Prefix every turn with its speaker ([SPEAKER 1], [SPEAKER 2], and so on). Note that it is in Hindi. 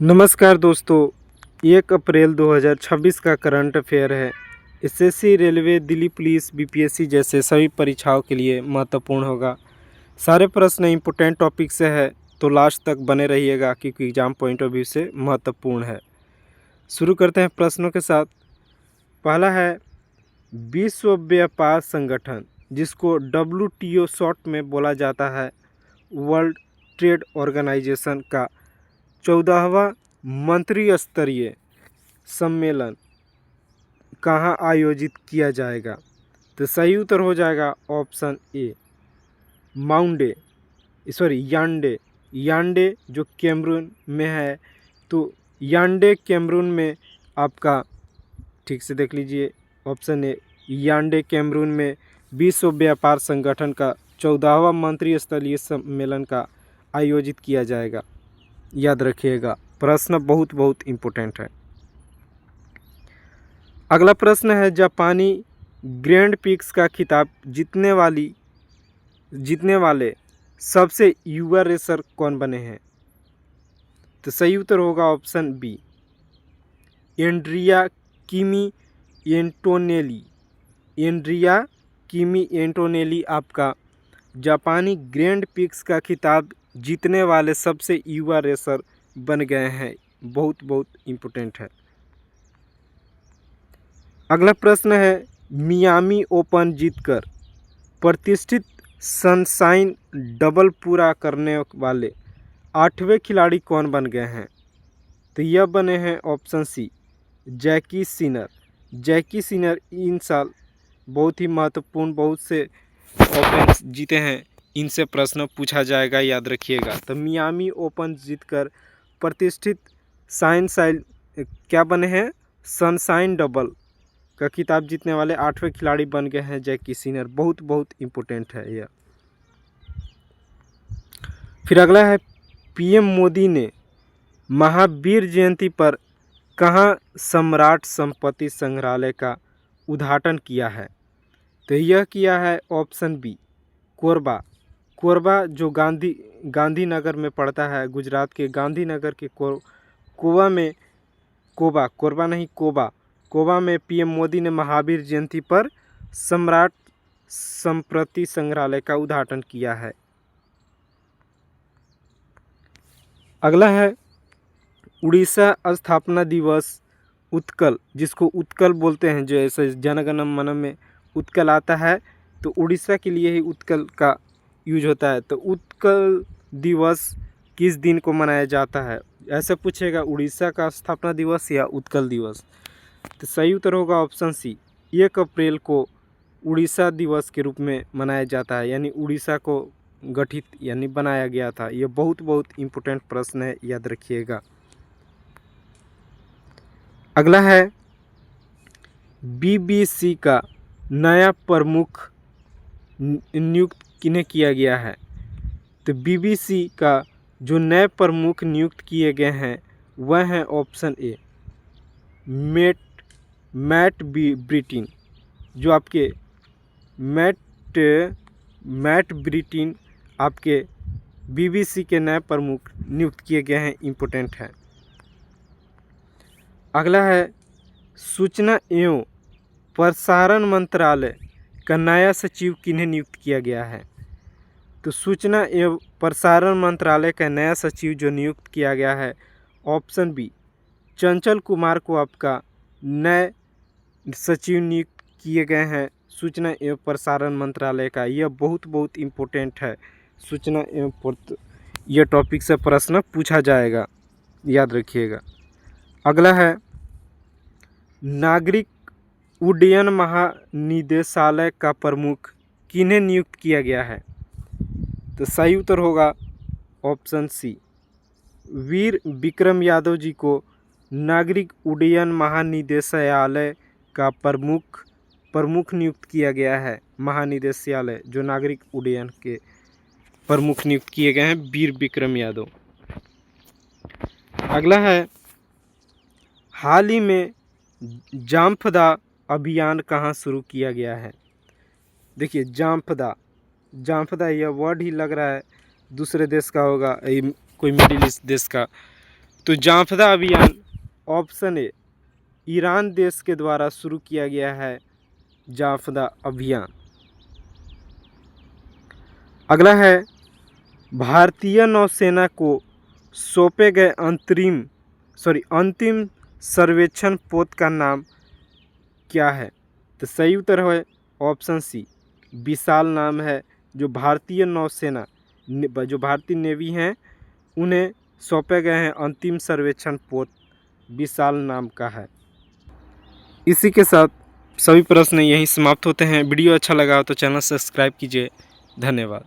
[SPEAKER 1] नमस्कार दोस्तों, 1 अप्रैल 2026 का करंट अफेयर है। SSC, railway, Delhi police, BPSC जैसे सभी परीक्षाओं के लिए महत्वपूर्ण होगा। सारे प्रश्न इम्पोर्टेंट टॉपिक से है, तो लास्ट तक बने रहिएगा क्योंकि एग्जाम पॉइंट ऑफ व्यू से महत्वपूर्ण है। शुरू करते हैं प्रश्नों के साथ। पहला है विश्व व्यापार संगठन, जिसको WTO शॉर्ट में बोला जाता है, वर्ल्ड ट्रेड ऑर्गेनाइजेशन का 14वां मंत्री स्तरीय सम्मेलन कहाँ आयोजित किया जाएगा? तो सही उत्तर हो जाएगा ऑप्शन ए, यांडे। यांडे जो कैमरून में है, तो यांडे कैमरून में आपका, ठीक से देख लीजिए, ऑप्शन ए यांडे कैमरून में विश्व व्यापार संगठन का 14वां मंत्री स्तरीय सम्मेलन का आयोजित किया जाएगा। याद रखिएगा, प्रश्न बहुत इम्पोर्टेंट है। अगला प्रश्न है जापानी ग्रैंड पिक्स का खिताब जीतने वाले सबसे युवा रेसर कौन बने हैं? तो सही उत्तर होगा option B, Andrea Kimi Antonelli. Andrea Kimi Antonelli आपका जापानी ग्रैंड पिक्स का खिताब जीतने वाले सबसे युवा रेसर बन गए हैं। बहुत इम्पोर्टेंट है। अगला प्रश्न है मियामी ओपन जीतकर प्रतिष्ठित सनशाइन डबल पूरा करने वाले 8वें खिलाड़ी कौन बन गए हैं? तो यह बने हैं ऑप्शन सी, जैकी सिनर। जैकी सिनर इन साल बहुत ही महत्वपूर्ण बहुत से ओपन जीते हैं, इनसे प्रश्न पूछा जाएगा, याद रखिएगा। तो मियामी ओपन जीतकर प्रतिष्ठित क्या बने हैं, सनशाइन डबल का खिताब जीतने वाले 8वें खिलाड़ी बन गए हैं जैकी सिनर। बहुत इम्पोर्टेंट है यह। फिर अगला है पीएम मोदी ने महावीर जयंती पर कहाँ सम्राट संपत्ति संग्रहालय का उद्घाटन किया है? तो यह किया है ऑप्शन बी, कोरबा। कोरबा जो गांधीनगर में पड़ता है, गुजरात के गांधीनगर के कोबा में पीएम मोदी ने महावीर जयंती पर सम्राट संपत्ति संग्रहालय का उद्घाटन किया है। अगला है उड़ीसा स्थापना दिवस उत्कल, जिसको उत्कल बोलते हैं, जो ऐसे जनगण मन में उत्कल आता है, तो उड़ीसा के लिए ही उत्कल का यूज होता है। तो उत्कल दिवस किस दिन को मनाया जाता है? ऐसे पूछेगा, उड़ीसा का स्थापना दिवस या उत्कल दिवस? तो सही उत्तर होगा ऑप्शन सी, 1 अप्रैल को उड़ीसा दिवस के रूप में मनाया जाता है, यानी उड़ीसा को गठित यानी बनाया गया था। यह बहुत इम्पोर्टेंट प्रश्न है, याद रखिएगा। अगला है बीबीसी का नया प्रमुख नियुक्त किन्हें किया गया है? तो बीबीसी का जो नए प्रमुख नियुक्त किए गए हैं वह हैं ऑप्शन ए, मैट ब्रिटिन। जो आपके मैट ब्रिटिन आपके बीबीसी के नए प्रमुख नियुक्त किए गए हैं, इम्पोर्टेंट है। अगला है सूचना एवं प्रसारण मंत्रालय का नया सचिव किन्हें नियुक्त किया गया है? तो सूचना एवं प्रसारण मंत्रालय का नया सचिव जो नियुक्त किया गया है, ऑप्शन बी, चंचल कुमार को आपका नए सचिव नियुक्त किए गए हैं सूचना एवं प्रसारण मंत्रालय का। यह बहुत इम्पोर्टेंट है। सूचना एवं यह टॉपिक से प्रश्न पूछा जाएगा, याद रखिएगा। अगला है नागरिक उड्डयन महानिदेशालय का प्रमुख किन्हें नियुक्त किया गया है? तो सही उत्तर होगा ऑप्शन सी, वीर विक्रम यादव जी को नागरिक उड्डयन महानिदेशालय का प्रमुख नियुक्त किया गया है। महानिदेशालय जो नागरिक उड्डयन के प्रमुख नियुक्त किए गए हैं, वीर विक्रम यादव। अगला है हाल ही में जामफदा अभियान कहाँ शुरू किया गया है? देखिए, जामफदा यह वर्ड ही लग रहा है दूसरे देश का होगा, कोई मिडिल ईस्ट देश का। तो जाफदा अभियान ऑप्शन ए ईरान देश के द्वारा शुरू किया गया है जाफदा अभियान। अगला है भारतीय नौसेना को सौंपे गए अंतिम सर्वेक्षण पोत का नाम क्या है? तो सही उत्तर है ऑप्शन सी विशाल नाम है। जो भारतीय नौसेना जो भारतीय नेवी हैं उन्हें सौंपे गए हैं अंतिम सर्वेक्षण पोत विशाल नाम का है। इसी के साथ सभी प्रश्न यहीं समाप्त होते हैं। वीडियो अच्छा लगा हो तो चैनल सब्सक्राइब कीजिए। धन्यवाद।